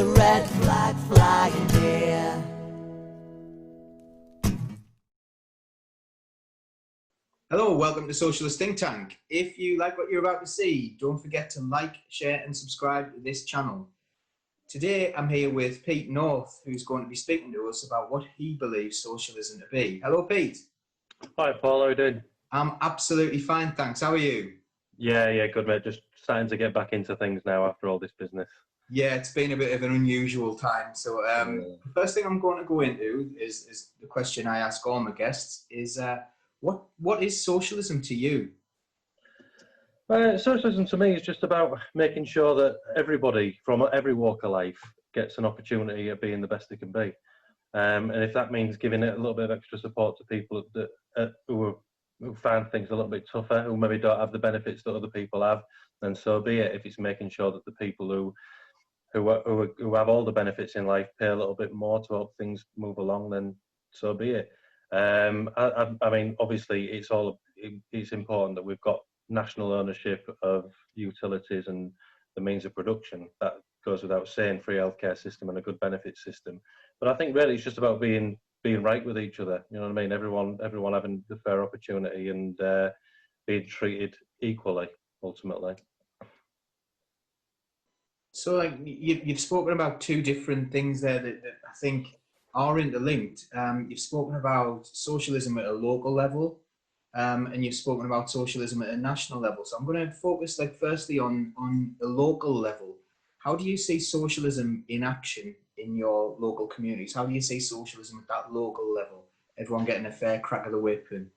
a red flag flying here. Hello, welcome to Socialist Think Tank. If you like what you're about to see, don't forget to like, share and subscribe to this channel. Today I'm here with Pete North, who's going to be speaking to us about what he believes socialism to be. Hello, Pete. Hi, Paul. How are you doing? I'm absolutely fine, thanks. How are you? Yeah, good, mate. Just starting to get back into things now after all this business. Yeah, it's been a bit of an unusual time. So the first thing I'm going to go into is the question I ask all my guests is, what is socialism to you? Socialism to me is just about making sure that everybody from every walk of life gets an opportunity at being the best they can be. And if that means giving it a little bit of extra support to people that, who find things a little bit tougher, who maybe don't have the benefits that other people have, then so be it. If it's making sure that the people who have all the benefits in life pay a little bit more to help things move along, then so be it. I mean, obviously, it's important that we've got national ownership of utilities and the means of production. That goes without saying, free healthcare system and a good benefit system. But I think really it's just about being right with each other. You know what I mean? Everyone having the fair opportunity and being treated equally, ultimately. So, like, you've spoken about two different things there that I think are interlinked. You've spoken about socialism at a local level, and you've spoken about socialism at a national level. So I'm going to focus, like, firstly on a local level. How do you see socialism in action in your local communities? How do you see socialism at that local level? Everyone getting a fair crack of the whip and...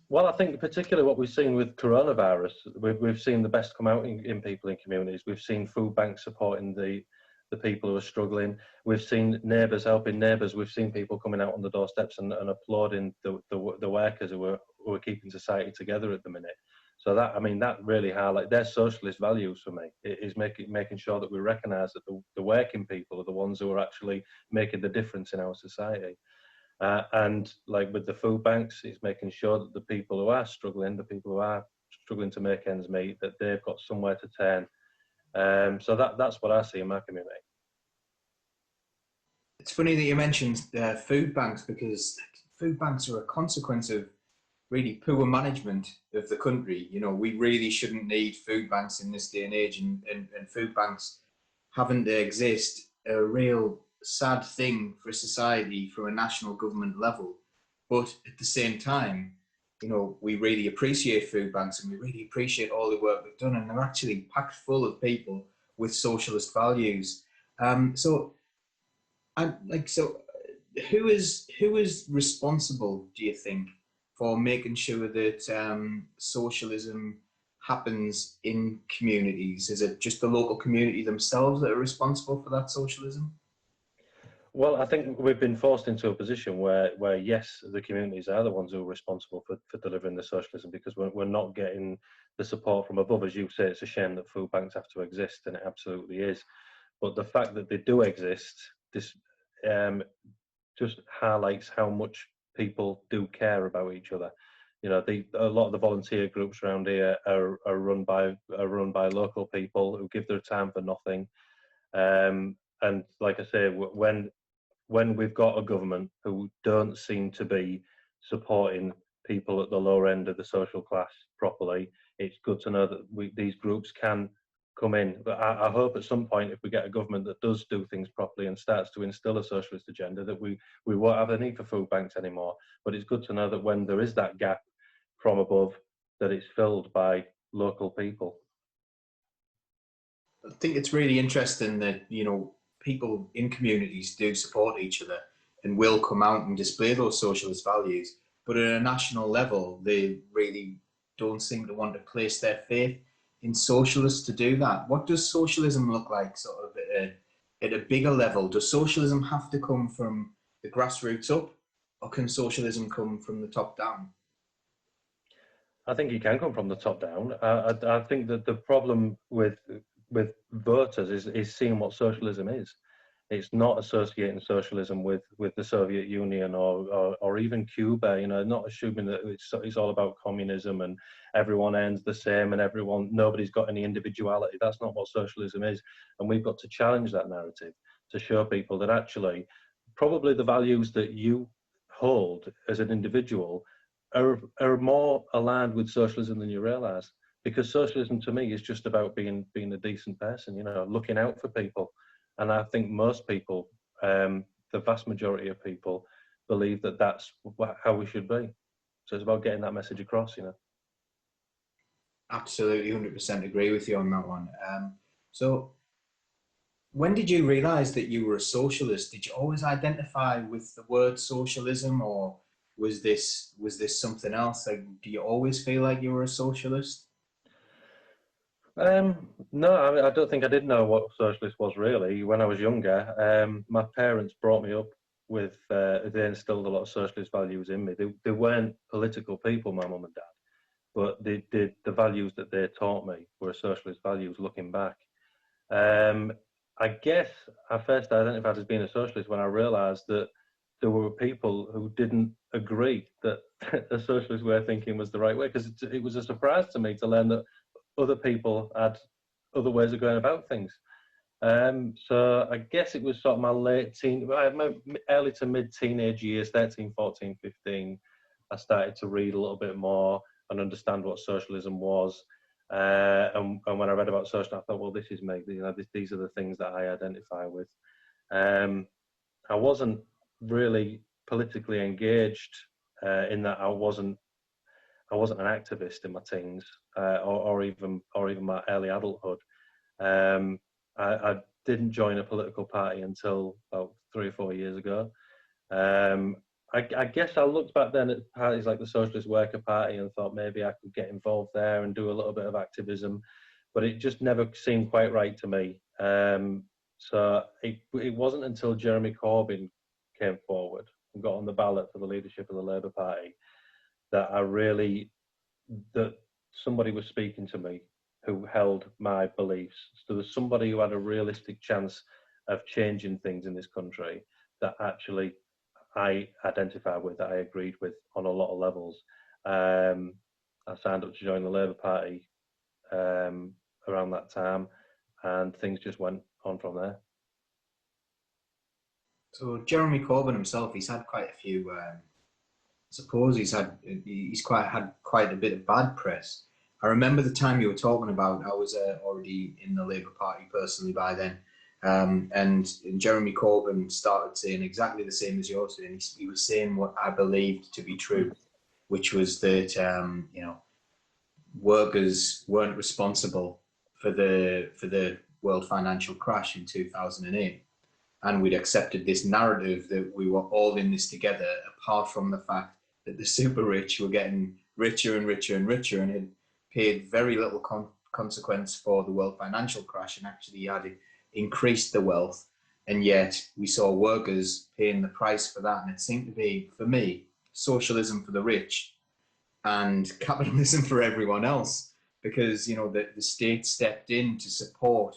Well, I think particularly what we've seen with coronavirus, we've seen the best come out in people in communities. We've seen food banks supporting the people who are struggling. We've seen neighbours helping neighbours. We've seen people coming out on the doorsteps and applauding the workers who are keeping society together at the minute. So that, I mean, that really highlights their socialist values for me. It is making sure that we recognise that the working people are the ones who are actually making the difference in our society. And like with the food banks, it's making sure that the people who are struggling, to make ends meet, that they've got somewhere to turn. So that's what I see in my community. It's funny that you mentioned food banks, because food banks are a consequence of really poor management of the country. You know, we really shouldn't need food banks in this day and age, and food banks having to exist are a real sad thing for society from a national government level. But at the same time, you know, we really appreciate food banks and we really appreciate all the work they've done, and they're actually packed full of people with socialist values. So who is responsible, do you think, for making sure that socialism happens in communities? Is it just the local community themselves that are responsible for that socialism? Well, I think we've been forced into a position where yes, the communities are the ones who are responsible for delivering the socialism, because we're not getting the support from above. As you say, it's a shame that food banks have to exist, and it absolutely is. But the fact that they do exist, this just highlights how much people do care about each other. You know, a lot of the volunteer groups around here are run by local people who give their time for nothing. And like I say, when we've got a government who don't seem to be supporting people at the lower end of the social class properly, it's good to know that these groups can come in. But I hope at some point, if we get a government that does do things properly and starts to instill a socialist agenda, that we won't have a need for food banks anymore. But it's good to know that when there is that gap from above, that it's filled by local people. I think it's really interesting that, you know, people in communities do support each other and will come out and display those socialist values, but at a national level, they really don't seem to want to place their faith in socialists to do that. What does socialism look like, sort of at a bigger level? Does socialism have to come from the grassroots up, or can socialism come from the top down? I think it can come from the top down. I think that the problem with voters is seeing what socialism is. It's not associating socialism with the Soviet Union or even Cuba. You know, not assuming that it's all about communism and everyone earns the same and nobody's got any individuality. That's not what socialism is, and we've got to challenge that narrative to show people that actually, probably the values that you hold as an individual are more aligned with socialism than you realise. Because socialism to me is just about being a decent person. You know, looking out for people. And I think most people, the vast majority of people, believe that that's how we should be. So it's about getting that message across, you know. Absolutely, 100% agree with you on that one. So, when did you realise that you were a socialist? Did you always identify with the word socialism, or was this something else? Like, do you always feel like you were a socialist? No, I don't think I did know what socialist was really when I was younger. My parents brought me up with, they instilled a lot of socialist values in me. They weren't political people, my mum and dad, but the values that they taught me were socialist values looking back. I guess I first identified as being a socialist when I realised that there were people who didn't agree that a socialist way of thinking was the right way, because it was a surprise to me to learn that other people had other ways of going about things. So I guess it was sort of my early to mid-teenage years, 13, 14, 15, I started to read a little bit more and understand what socialism was. And when I read about socialism, I thought, well, this is me. You know, these are the things that I identify with. I wasn't really politically engaged in that. I wasn't an activist in my teens or even my early adulthood. I didn't join a political party until about 3 or 4 years ago. I guess I looked back then at parties like the Socialist Worker Party and thought maybe I could get involved there and do a little bit of activism, but it just never seemed quite right to me. So it wasn't until Jeremy Corbyn came forward and got on the ballot for the leadership of the Labour Party that that somebody was speaking to me who held my beliefs. So there was somebody who had a realistic chance of changing things in this country that actually I identify with, that I agreed with on a lot of levels. I signed up to join the Labour Party around that time, and things just went on from there. So Jeremy Corbyn himself, he's had quite a few. I suppose he's had quite a bit of bad press. I remember the time you were talking about. I was already in the Labour Party personally by then. And Jeremy Corbyn started saying exactly the same as you're saying. He was saying what I believed to be true, which was that workers weren't responsible for the world financial crash in 2008, and we'd accepted this narrative that we were all in this together. Apart from the fact that the super rich were getting richer and richer and richer, and had paid very little consequence for the world financial crash, and actually had increased the wealth, and yet we saw workers paying the price for that. And it seemed to be, for me, socialism for the rich and capitalism for everyone else, because the state stepped in to support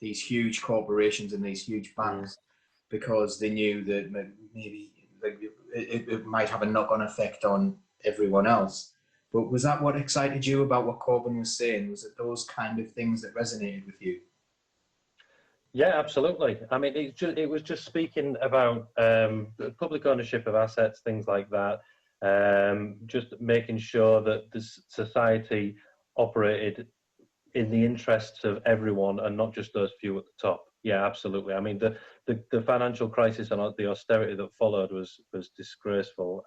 these huge corporations and these huge banks because they knew that maybe it might have a knock-on effect on everyone else. But was that what excited you about what Corbyn was saying? Was it those kind of things that resonated with you? Yeah, absolutely. I mean, it was just speaking about public ownership of assets, things like that. Just making sure that the society operated in the interests of everyone and not just those few at the top. Yeah, absolutely. I mean, the financial crisis and the austerity that followed was disgraceful.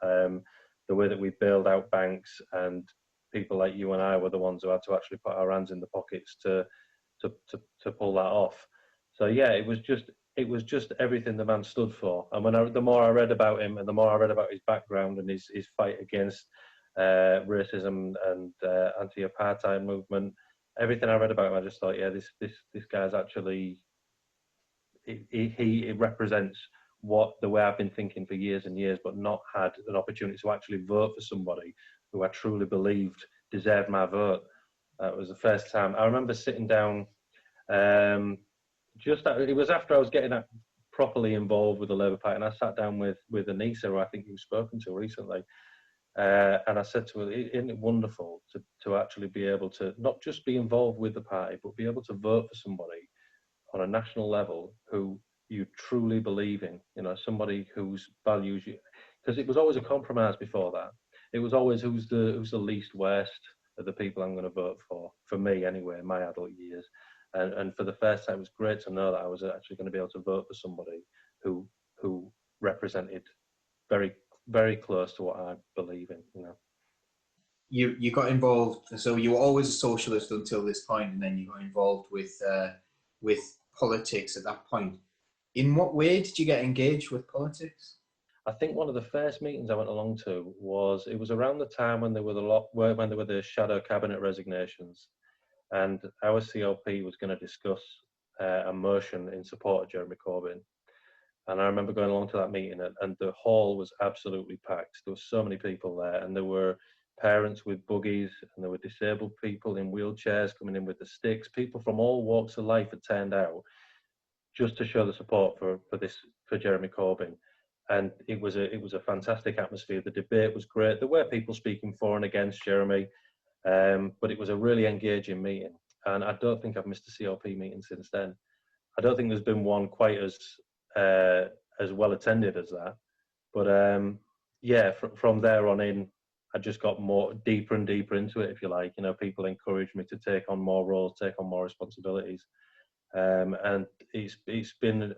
The way that we bailed out banks, and people like you and I were the ones who had to actually put our hands in the pockets to pull that off. So yeah, it was just everything the man stood for. And the more I read about him, and the more I read about his background and his fight against racism and anti-apartheid movement, everything I read about him, I just thought, yeah, this guy's actually he represents the way I've been thinking for years and years, but not had an opportunity to actually vote for somebody who I truly believed deserved my vote. It was the first time I remember sitting down. It was after I was getting properly involved with the Labour Party, and I sat down with Anissa, who I think you've spoken to recently, and I said to her, isn't it wonderful to actually be able to not just be involved with the party, but be able to vote for somebody on a national level who you truly believe in, you know, somebody whose values you, because it was always a compromise before that. It was always who's the least worst of the people I'm going to vote for me anyway, in my adult years. And for the first time, it was great to know that I was actually going to be able to vote for somebody who represented very, very close to what I believe in, you know. You got involved, so you were always a socialist until this point, and then you got involved with politics at that point. In what way did you get engaged with politics? I think one of the first meetings I went along to was, it was around the time when there were the shadow cabinet resignations, and our CLP was going to discuss a motion in support of Jeremy Corbyn. And I remember going along to that meeting, and the hall was absolutely packed. There were so many people there, and there were parents with buggies, and there were disabled people in wheelchairs coming in with the sticks. People from all walks of life had turned out just to show the support for Jeremy Corbyn. And it was a fantastic atmosphere. The debate was great. There were people speaking for and against Jeremy, but it was a really engaging meeting. And I don't think I've missed a CLP meeting since then. I don't think there's been one quite as well attended as that. But yeah, from there on in, I just got deeper and deeper into it, if you like. You know, people encouraged me to take on more roles, take on more responsibilities, and it's been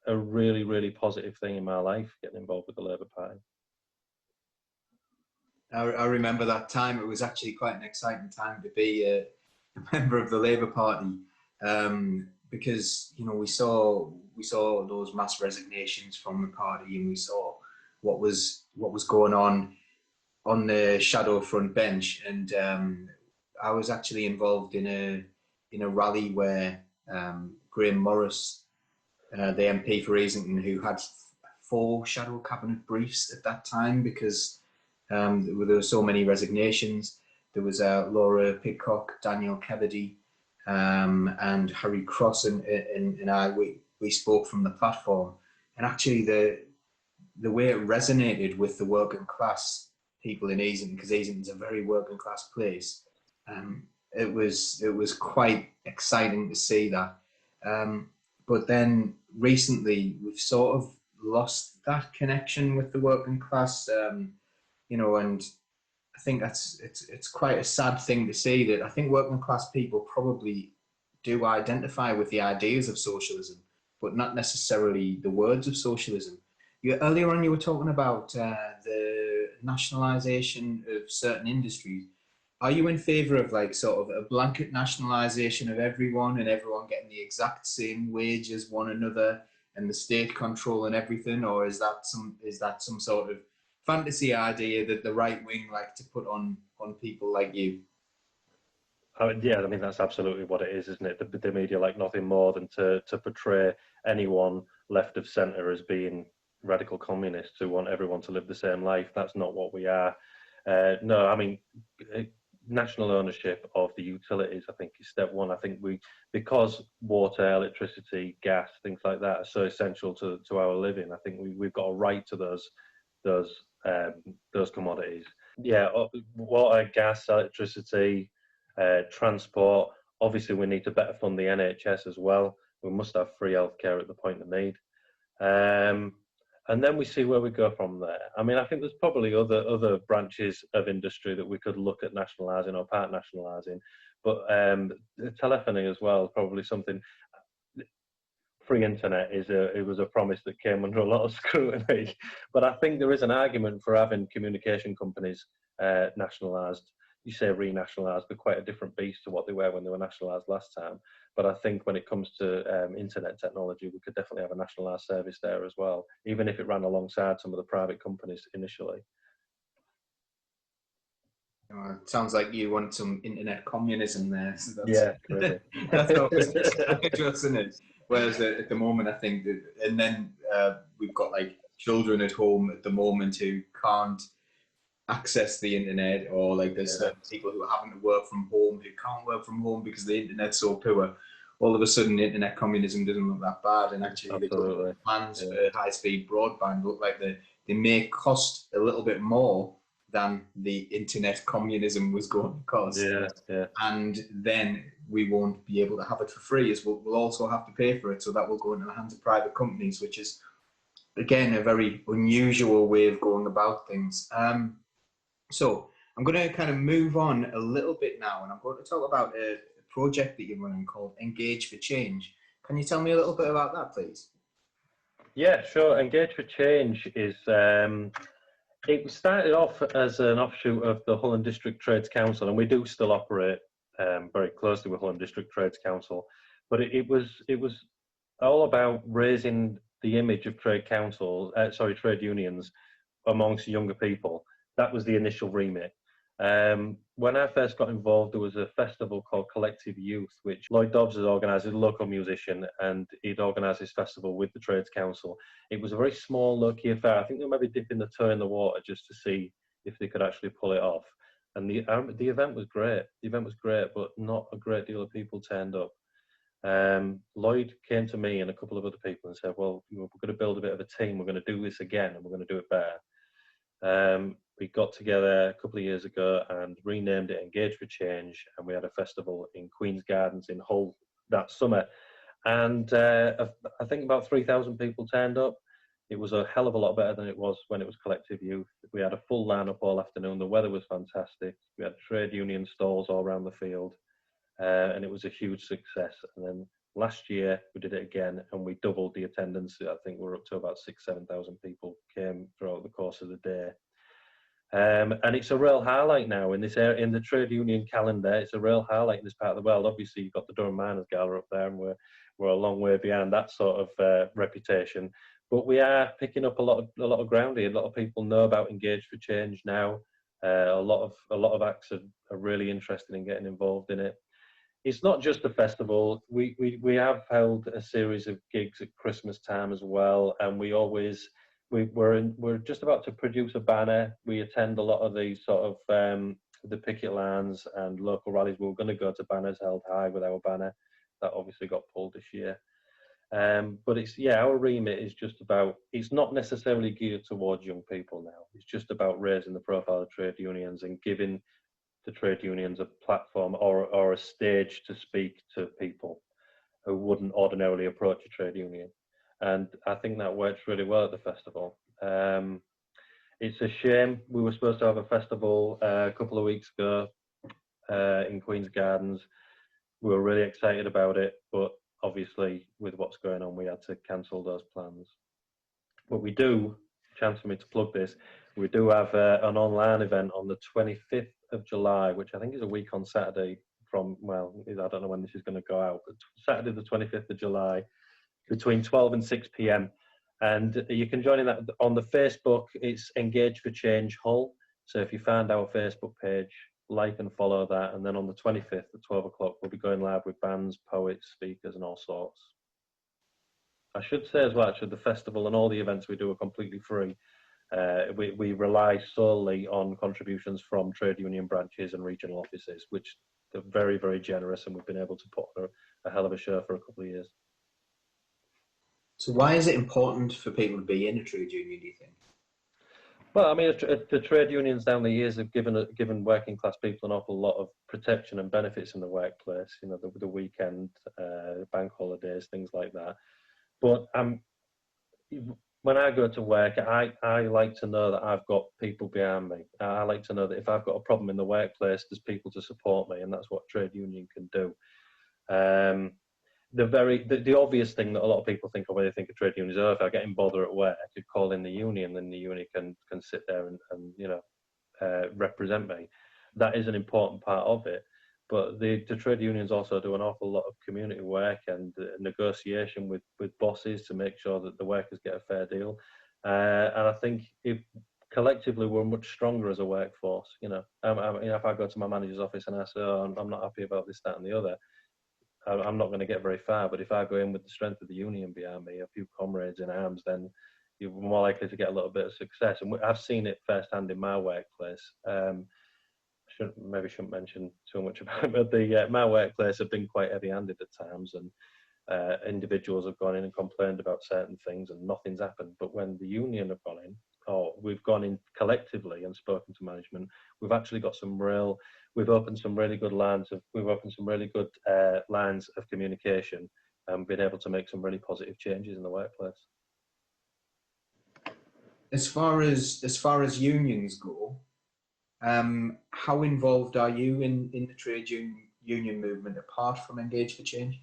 a really, really positive thing in my life, getting involved with the Labour Party. I remember that time. It was actually quite an exciting time to be a member of the Labour Party, because, you know, we saw those mass resignations from the party, and we saw what was going on the shadow front bench. And I was actually involved in a rally where Graham Morris, the MP for Easington, who had 4 shadow cabinet briefs at that time, because there were so many resignations. There was Laura Pidcock, Daniel Kennedy, and Harry Cross, and we spoke from the platform. And actually the way it resonated with the working class people in Easington, because Easington's a very working class place, it was quite exciting to see that. But then recently we've sort of lost that connection with the working class, you know, and I think it's quite a sad thing to see that I think working class people probably do identify with the ideas of socialism, but not necessarily the words of socialism. Earlier on, you were talking about the nationalisation of certain industries. Are you in favour of like sort of a blanket nationalisation of everyone, and everyone getting the exact same wage as one another, and the state control and everything, or is that some sort of fantasy idea that the right wing like to put on people like you? Yeah, I mean, that's absolutely what it is, isn't it? The media like nothing more than to portray anyone left of centre as being radical communists who want everyone to live the same life. That's not what we are. No, I mean, national ownership of the utilities, I think, is step one. I think because water, electricity, gas, things like that are so essential to our living, I think we've got a right to those commodities. Yeah, water, gas, electricity, transport. Obviously, we need to better fund the NHS as well. We must have free healthcare at the point of need. And then we see where we go from there. I mean, I think there's probably other branches of industry that we could look at nationalising or part nationalising, but telephony as well is probably something. Free internet it was a promise that came under a lot of scrutiny, but I think there is an argument for having communication companies nationalised. You say renationalised, they're quite a different beast to what they were when they were nationalised last time. But I think when it comes to internet technology, we could definitely have a nationalised service there as well, even if it ran alongside some of the private companies initially. It sounds like you want some internet communism there. So Yeah, really. That's always interesting, isn't it? Whereas at the moment, I think that, and then we've got like children at home at the moment who can't access the internet, or like there's certain people who are having to work from home who can't work from home because the internet's so poor. all of a sudden internet communism doesn't look that bad, and actually the Absolutely. government plans Yeah. for high-speed broadband look like they may cost a little bit more than the internet communism was going to cost. Yeah, yeah. And then we won't be able to have it for free, as we'll also have to pay for it, so that will go into the hands of private companies, which is, again, a very unusual way of going about things. So I'm going to kind of move on a little bit now, and I'm going to talk about a project that you're running called Engage for Change. Can you tell me a little bit about that, please? Yeah, sure. Engage for Change is, it started off as an offshoot of the Hull and District Trades Council, and we do still operate very closely with Hull and District Trades Council, but it was all about raising the image of trade unions amongst younger people. That was the initial remit. When I first got involved, there was a festival called Collective Youth, which Lloyd Dobbs has organised, a local musician, and he'd organised this festival with the Trades Council. It was a very small, low-key affair. I think they were maybe dipping the toe in the water just to see if they could actually pull it off. And the event was great. The event was great, but not a great deal of people turned up. Lloyd came to me and a couple of other people and said, well, we're going to build a bit of a team. We're going to do this again, and we're going to do it better. We got together a couple of years ago and renamed it Engage for Change, and we had a festival in Queen's Gardens in Hull that summer. And I think about 3,000 people turned up. It was a hell of a lot better than it was when it was Collective Youth. We had a full lineup all afternoon. The weather was fantastic. We had trade union stalls all around the field, and it was a huge success. And then last year we did it again, and we doubled the attendance. I think we're up to about 7,000 people came throughout the course of the day. And it's a real highlight now in this area, in the trade union calendar. It's a real highlight in this part of the world. Obviously, you've got the Durham Miners Gala up there, and we're a long way behind that sort of reputation. But we are picking up a lot of ground here. A lot of people know about Engage for Change now. A lot of acts are really interested in getting involved in it. It's not just a festival. We have held a series of gigs at Christmas time as well, and we're just about to produce a banner. We attend a lot of these sort of the picket lines and local rallies. We were going to go to banners held high with our banner. That obviously got pulled this year. But our remit is just about, it's not necessarily geared towards young people now. It's just about raising the profile of trade unions and giving the trade unions a platform or a stage to speak to people who wouldn't ordinarily approach a trade union. And I think that works really well at the festival. It's a shame. We were supposed to have a festival a couple of weeks ago in Queen's Gardens. We were really excited about it, but obviously with what's going on, we had to cancel those plans. But we do, chance for me to plug this, we do have an online event on the 25th of July, which I think is a week on Saturday from, well, I don't know when this is going to go out, but Saturday the 25th of July, between 12 and 6 p.m. And you can join in that on the Facebook. It's Engage for Change Hull. So if you find our Facebook page, like and follow that. And then on the 25th at 12 o'clock, we'll be going live with bands, poets, speakers, and all sorts. I should say as well, actually, the festival and all the events we do are completely free. We rely solely on contributions from trade union branches and regional offices, which are very, very generous, and we've been able to put on a hell of a show for a couple of years. So why is it important for people to be in a trade union, do you think? Well, I mean, the trade unions down the years have given working class people an awful lot of protection and benefits in the workplace. You know, the weekend, bank holidays, things like that. But when I go to work, I like to know that I've got people behind me. I like to know that if I've got a problem in the workplace, there's people to support me, and that's what trade union can do. The obvious thing that a lot of people think of when they think of trade unions, if I get in bother at work, I could call in the union, and the union can sit there and represent me. That is an important part of it. But the trade unions also do an awful lot of community work and negotiation with bosses to make sure that the workers get a fair deal. And I think if collectively we're much stronger as a workforce. If I go to my manager's office and I say, I'm not happy about this, that, and the other, I'm not going to get very far. But if I go in with the strength of the union behind me, a few comrades in arms, then you're more likely to get a little bit of success. And I've seen it firsthand in my workplace. shouldn't mention too much about it, but my workplace have been quite heavy-handed at times, and individuals have gone in and complained about certain things and nothing's happened. But when the union have gone in, or we've gone in collectively and spoken to management, we've actually got we've opened some really good lines of communication and been able to make some really positive changes in the workplace. As far as unions go, how involved are you in the trade union movement apart from Engage for Change?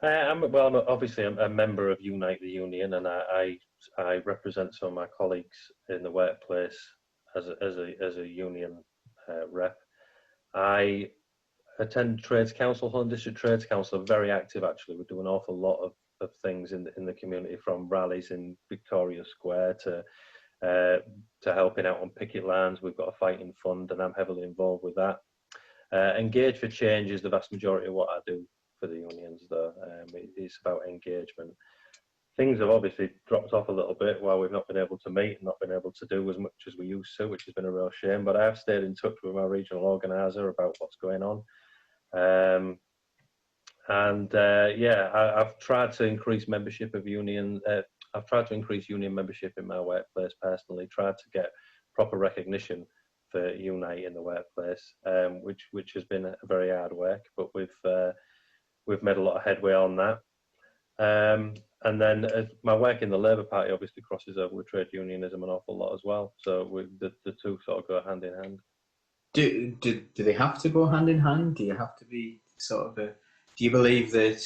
I'm obviously a member of Unite the Union, and I represent some of my colleagues in the workplace as a union rep. I attend Trades Council, Holland District Trades Council, are very active actually. We do an awful lot of things in the community, from rallies in Victoria Square to helping out on picket lines. We've got a fighting fund, and I'm heavily involved with that. Engage for Change is the vast majority of what I do for the unions, though. It's about engagement. Things have obviously dropped off a little bit while we've not been able to meet and not been able to do as much as we used to, which has been a real shame. But I have stayed in touch with my regional organiser about what's going on. I've tried to increase membership of union. I've tried to increase union membership in my workplace personally. Tried to get proper recognition for Unite in the workplace, which has been a very hard work, but we've made a lot of headway on that. And then my work in the Labour Party obviously crosses over with trade unionism an awful lot as well. So the two sort of go hand in hand. Do they have to go hand in hand? Do you have to be sort of do you believe that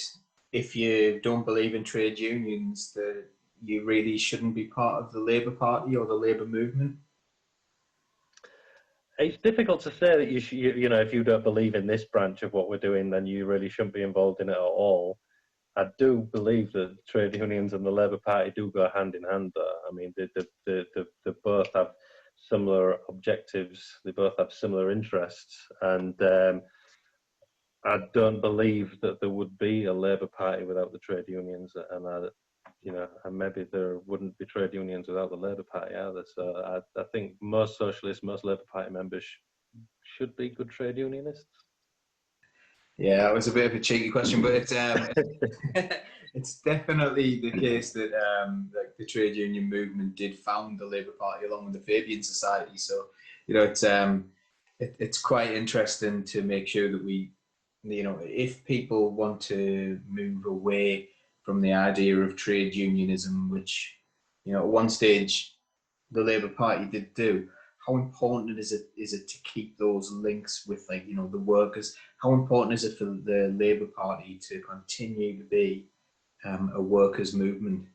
if you don't believe in trade unions, that you really shouldn't be part of the Labour Party or the Labour movement? It's difficult to say that if you don't believe in this branch of what we're doing, then you really shouldn't be involved in it at all. I do believe that trade unions and the Labour Party do go hand in hand, though. I mean, they both have similar objectives. They both have similar interests, and I don't believe that there would be a Labour Party without the trade unions, and maybe there wouldn't be trade unions without the Labour Party either. So I think most socialists, most Labour Party members should be good trade unionists. Yeah, that was a bit of a cheeky question, but it's definitely the case that like the trade union movement did found the Labour Party along with the Fabian Society. So it's quite interesting to make sure that we, if people want to move away from the idea of trade unionism, which at one stage the Labour Party did do. How important is it to keep those links with the workers? How important is it for the Labour Party to continue to be a workers' movement?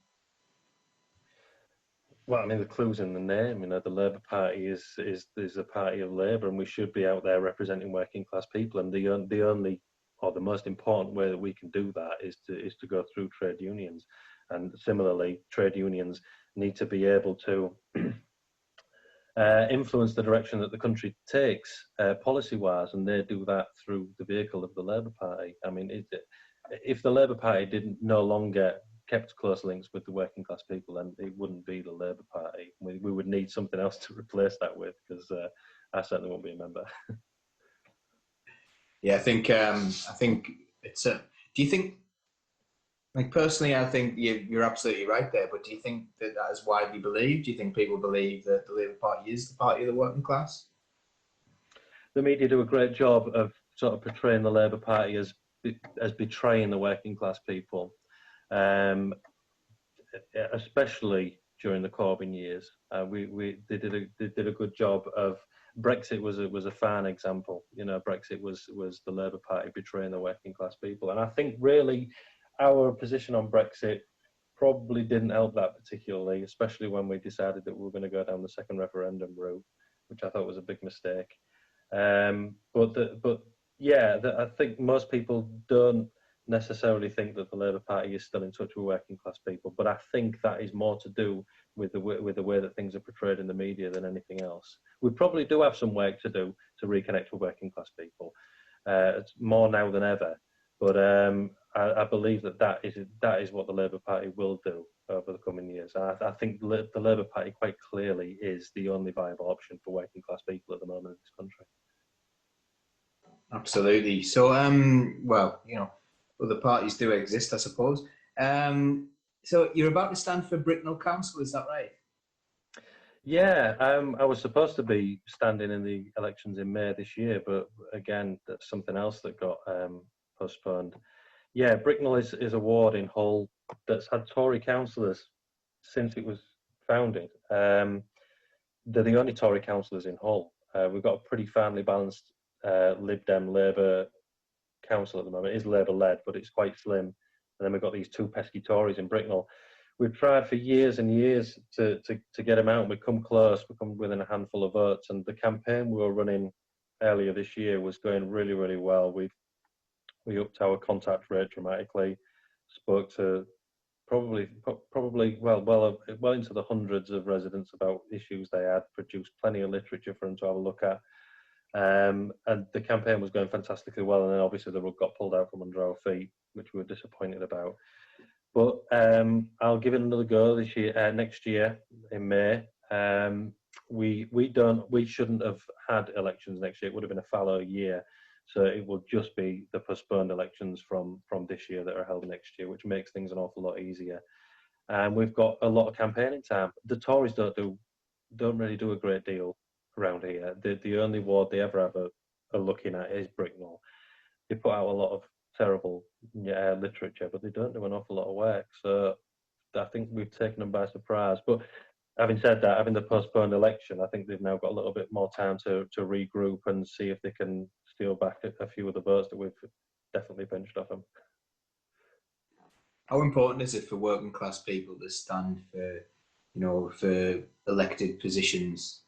Well, I mean, the clue's in the name. The Labour Party is a party of Labour, and we should be out there representing working class people. And the only or the most important way that we can do that is to go through trade unions. And similarly, trade unions need to be able to influence the direction that the country takes policy-wise, and they do that through the vehicle of the Labour Party. I mean, if the Labour Party didn't no longer kept close links with the working class people, then it wouldn't be the Labour Party. We would need something else to replace that with, because I certainly won't be a member. Yeah, I think it's do you think, personally, I think you're absolutely right there, but do you think that is widely believed? Do you think people believe that the Labour Party is the party of the working class? The media do a great job of sort of portraying the Labour Party as betraying the working class people, especially during the Corbyn years. They did a good job of. Brexit was a fine example. Brexit was the Labour Party betraying the working class people, and I think really our position on Brexit probably didn't help that particularly, especially when we decided that we were going to go down the second referendum route, which I thought was a big mistake. I think most people don't necessarily think that the Labour Party is still in touch with working class people, but I think that is more to do with the way that things are portrayed in the media than anything else. We probably do have some work to do to reconnect with working class people. It's more now than ever, but I believe that is what the Labour Party will do over the coming years. I think the Labour Party quite clearly is the only viable option for working class people at the moment in this country. Absolutely. So, well, other parties do exist, I suppose. So you're about to stand for Bricknell Council, is that right? Yeah, I was supposed to be standing in the elections in May this year, but again, that's something else that got postponed. Yeah, Bricknell is a ward in Hull that's had Tory councillors since it was founded. They're the only Tory councillors in Hull. We've got a pretty finely balanced Lib Dem Labour council at the moment. It is Labour-led, but it's quite slim. And then we've got these two pesky Tories in Bricknell. We've tried for years and years to get them out. We've come close. We've come within a handful of votes. And the campaign we were running earlier this year was going really, really well. We upped our contact rate dramatically. Spoke to probably well into the hundreds of residents about issues they had. Produced plenty of literature for them to have a look at. And the campaign was going fantastically well. And then obviously the rug got pulled out from under our feet, which we were disappointed about. But I'll give it another go this year, next year in May. We shouldn't have had elections next year. It would have been a fallow year. So it will just be the postponed elections from this year that are held next year, which makes things an awful lot easier. And we've got a lot of campaigning time. The Tories don't really do a great deal around here. The only ward they ever have a looking at is Bricknell. They put out a lot of terrible literature, but they don't do an awful lot of work. So I think we've taken them by surprise. But having said that, having the postponed election, I think they've now got a little bit more time to regroup and see if they can steal back a few of the votes that we've definitely pinched off them. How important is it for working class people to stand for elected positions?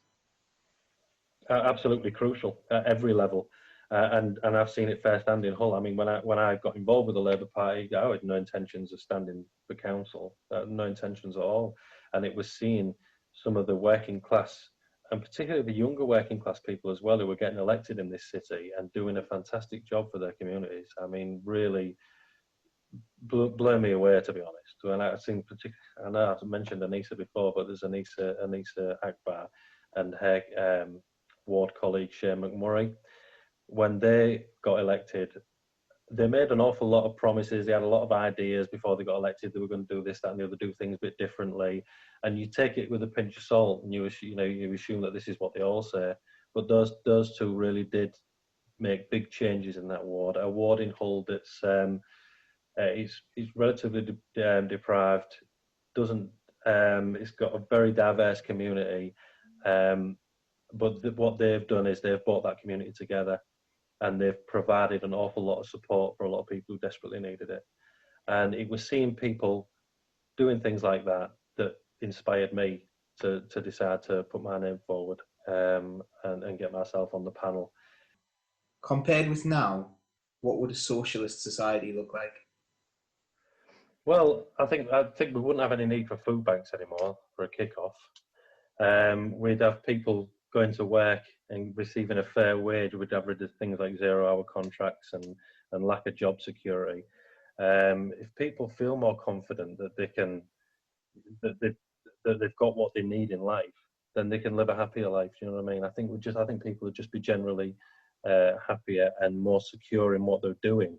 Absolutely crucial at every level. And I've seen it firsthand in Hull. I mean, when I got involved with the Labour Party, I had no intentions of standing for council, no intentions at all. And it was seeing some of the working class, and particularly the younger working class people as well, who were getting elected in this city and doing a fantastic job for their communities. I mean, really blew me away, to be honest. And I've seen, I know I've mentioned Anissa before, but there's Anissa Akbar and her ward colleague Shane McMurray. When they got elected, they made an awful lot of promises. They had a lot of ideas before they got elected. They were going to do this, that, and the other, do things a bit differently. And you take it with a pinch of salt, and you assume that this is what they all say. But those two really did make big changes in that ward. A ward in Hull that's is relatively deprived. It's got a very diverse community. But what they've done is they've brought that community together, and they've provided an awful lot of support for a lot of people who desperately needed it. And it was seeing people doing things like that that inspired me to decide to put my name forward and get myself on the panel. Compared with now, what would a socialist society look like? Well, I think we wouldn't have any need for food banks anymore for a kick-off. We'd have people going to work and receiving a fair wage. We'd have rid of things like 0-hour contracts and lack of job security. If people feel more confident that they've got what they need in life, then they can live a happier life. You know what I mean? I think people would just be generally happier and more secure in what they're doing.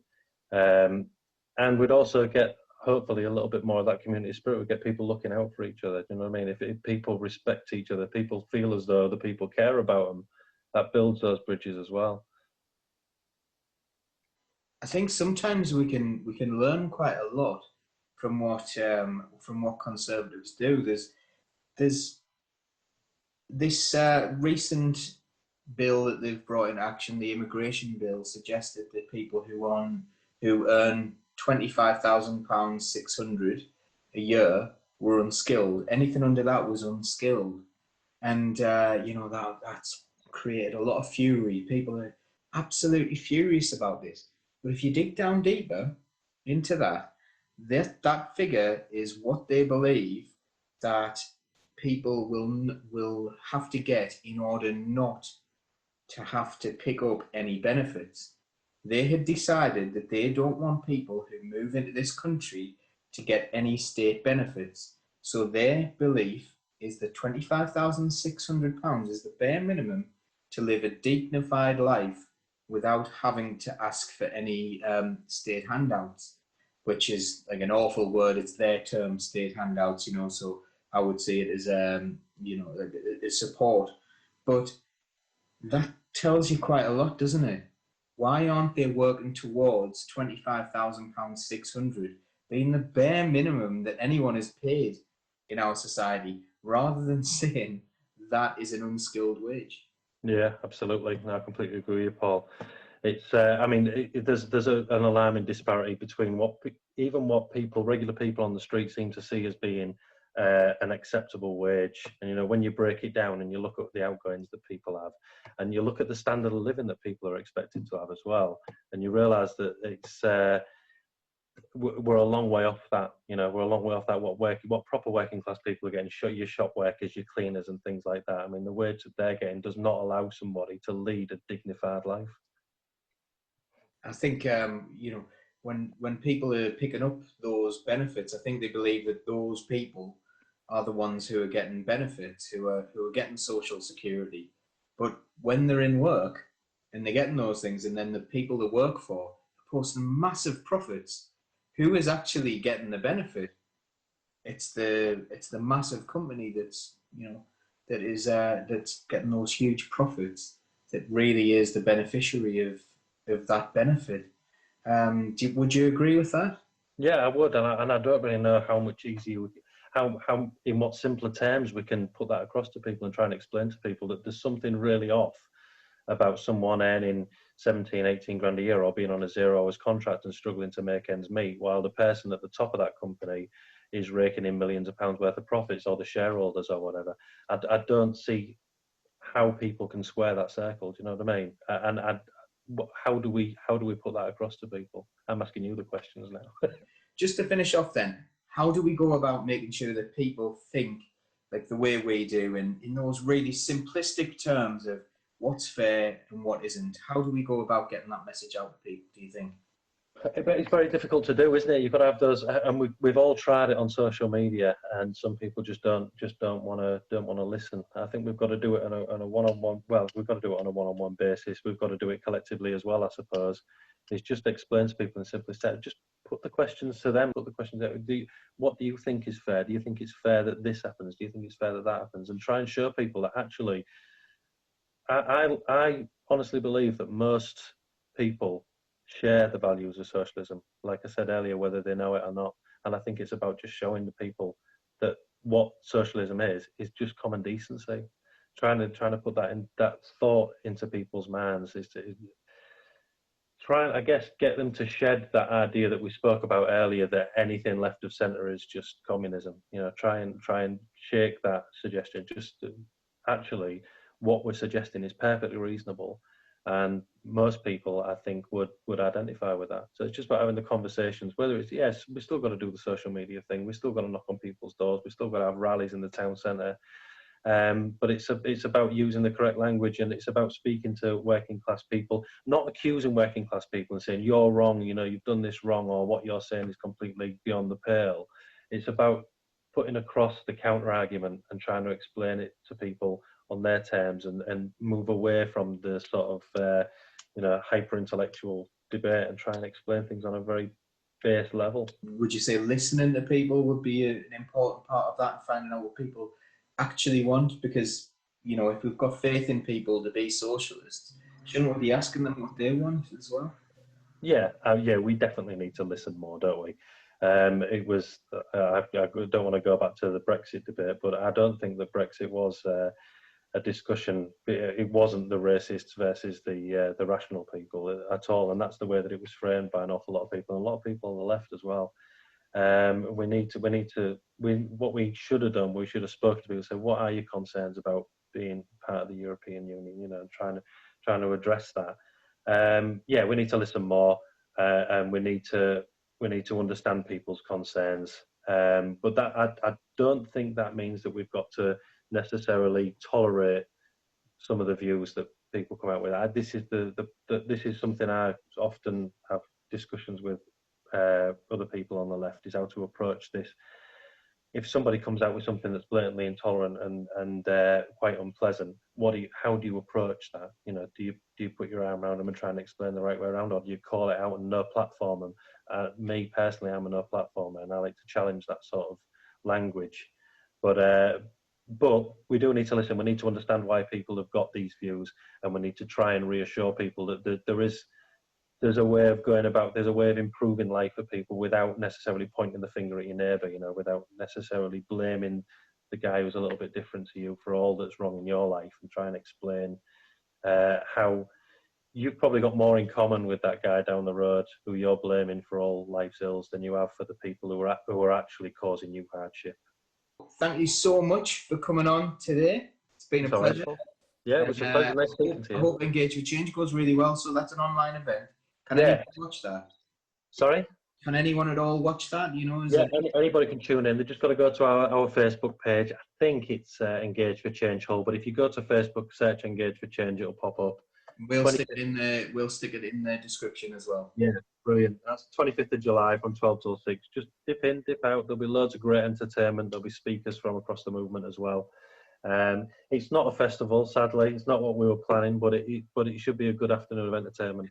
And we'd also get, hopefully, a little bit more of that community spirit. We get people looking out for each other. You know what I mean? If people respect each other, people feel as though the people care about them, that builds those bridges as well. I think sometimes we can learn quite a lot from what conservatives do. There's this recent bill that they've brought in action, the immigration bill, suggested that people who earn £25,600 a year were unskilled. Anything under that was unskilled, and that's created a lot of fury. People are absolutely furious about this. But if you dig down deeper into that figure is what they believe that people will have to get in order not to have to pick up any benefits they had decided that they don't want people who move into this country to get any state benefits. So their belief is that £25,600 is the bare minimum to live a dignified life without having to ask for any state handouts, which is like an awful word. It's their term, state handouts, you know, so I would say it as, you know, a support. But that tells you quite a lot, doesn't it? Why aren't they working towards £25,600 being the bare minimum that anyone is paid in our society, rather than saying that is an unskilled wage? Yeah, absolutely. No, I completely agree with you, Paul. It's, I mean, there's an alarming disparity between what people, regular people on the street, seem to see as being an acceptable wage. And, you know, when you break it down and you look at the outgoings that people have, and you look at the standard of living that people are expected to have as well, and you realise that it's we're a long way off that. You know, we're a long way off that. What proper working class people are getting, your shop workers, your cleaners, and things like that. I mean, the wage that they're getting does not allow somebody to lead a dignified life. I think you know, when people are picking up those benefits, I think they believe that those people are the ones who are getting benefits, who are getting social security. But when they're in work and they're getting those things, and then the people they work for are posting massive profits, who is actually getting the benefit? It's the massive company that's, you know, that's getting those huge profits, that really is the beneficiary of that benefit. Would you agree with that? Yeah, I would, and I don't really know how much easier, how in what simpler terms we can put that across to people and try and explain to people that there's something really off about someone earning 17, 18 grand a year or being on a 0 hours contract and struggling to make ends meet, while the person at the top of that company is raking in millions of pounds worth of profits, or the shareholders or whatever. I don't see how people can square that circle. Do you know what I mean? And how do we put that across to people? I'm asking you the questions now. Just to finish off then, how do we go about making sure that people think like the way we do, and in those really simplistic terms of what's fair and what isn't? How do we go about getting that message out to people, do you think? But it's very difficult to do, isn't it? You've got to have those, and we've all tried it on social media, and some people just don't want to listen. I think we've got to do it on a one-on-one. Well, we've got to do it on a one-on-one basis. We've got to do it collectively as well, I suppose. It's just explain to people in simplest terms. Just put the questions to them. Put the questions out. What do you think is fair? Do you think it's fair that this happens? Do you think it's fair that that happens? And try and show people that actually, I honestly believe that most people share the values of socialism, like I said earlier, whether they know it or not. And I think it's about just showing the people that what socialism is just common decency. Trying to put that thought into people's minds is to try and, I guess, get them to shed that idea that we spoke about earlier, that anything left of centre is just communism. You know, try and shake that suggestion. Just actually, what we're suggesting is perfectly reasonable. And most people, I think, would identify with that. So it's just about having the conversations, whether it's, yes, we still got to do the social media thing, we still got to knock on people's doors, we still got to have rallies in the town centre. But it's about using the correct language, and it's about speaking to working class people, not accusing working class people and saying, you're wrong, you know, you've done this wrong, or what you're saying is completely beyond the pale. It's about putting across the counter argument and trying to explain it to people on their terms, and move away from the sort of hyper intellectual debate and try and explain things on a very base level. Would you say listening to people would be an important part of that, and finding out what people actually want? Because, you know, if we've got faith in people to be socialists, shouldn't we be asking them what they want as well? Yeah, we definitely need to listen more, don't we? It was. I don't want to go back to the Brexit debate, but I don't think that Brexit was a discussion. It wasn't the racists versus the rational people at all, and that's the way that it was framed by an awful lot of people, and a lot of people on the left as well. What we should have done, we should have spoken to people and said, what are your concerns about being part of the European Union? You know, and trying to address that. We need to listen more, and we need to understand people's concerns. But that I don't think that means that we've got to necessarily tolerate some of the views that people come out with. This is this is something I often have discussions with other people on the left, is how to approach this. If somebody comes out with something that's blatantly intolerant and quite unpleasant, how do you approach that? You know, do you put your arm around them and try and explain the right way around, or do you call it out and no platform them? Me personally, I'm a no platformer, and I like to challenge that sort of language. But we do need to listen. We need to understand why people have got these views, and we need to try and reassure people that there's a way of going about, there's a way of improving life for people without necessarily pointing the finger at your neighbour, you know, without necessarily blaming the guy who's a little bit different to you for all that's wrong in your life, and try and explain how you've probably got more in common with that guy down the road who you're blaming for all life's ills than you have for the people who are actually causing you hardship. Thank you so much for coming on today. It's been a pleasure. Yeah, it was a pleasure. Nice speaking to you. I hope Engage for Change goes really well. So that's an online event. Can anyone watch that? Sorry? Can anyone at all watch that? You know, anybody can tune in. They've just got to go to our Facebook page. I think it's Engage for Change Hull, but if you go to Facebook, search Engage for Change, it'll pop up. We'll stick it in the description as well. Yeah, brilliant. That's 25th of July from 12 till 6. Just dip in, dip out. There'll be loads of great entertainment. There'll be speakers from across the movement as well. It's not a festival, sadly. It's not what we were planning, but it should be a good afternoon of entertainment.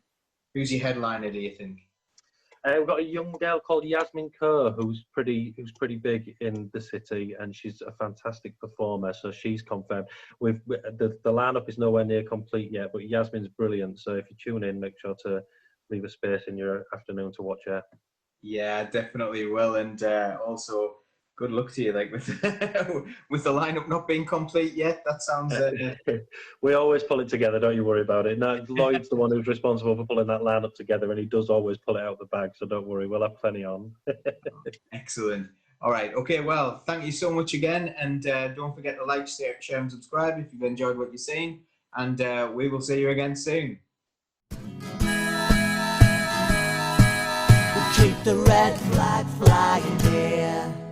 Who's your headliner, do you think? We've got a young girl called Yasmin Kerr who's pretty big in the city, and she's a fantastic performer, so she's confirmed. The lineup is nowhere near complete yet, but Yasmin's brilliant, so if you tune in, make sure to leave a space in your afternoon to watch her. Yeah, definitely will, and also good luck to you, like with with the lineup not being complete yet. That sounds. We always pull it together. Don't you worry about it. No, Lloyd's the one who's responsible for pulling that lineup together, and he does always pull it out the bag. So don't worry, we'll have plenty on. Excellent. All right. Okay. Well, thank you so much again, and don't forget to like, share, and subscribe if you've enjoyed what you're seeing. And we will see you again soon. Keep the red flag flying here.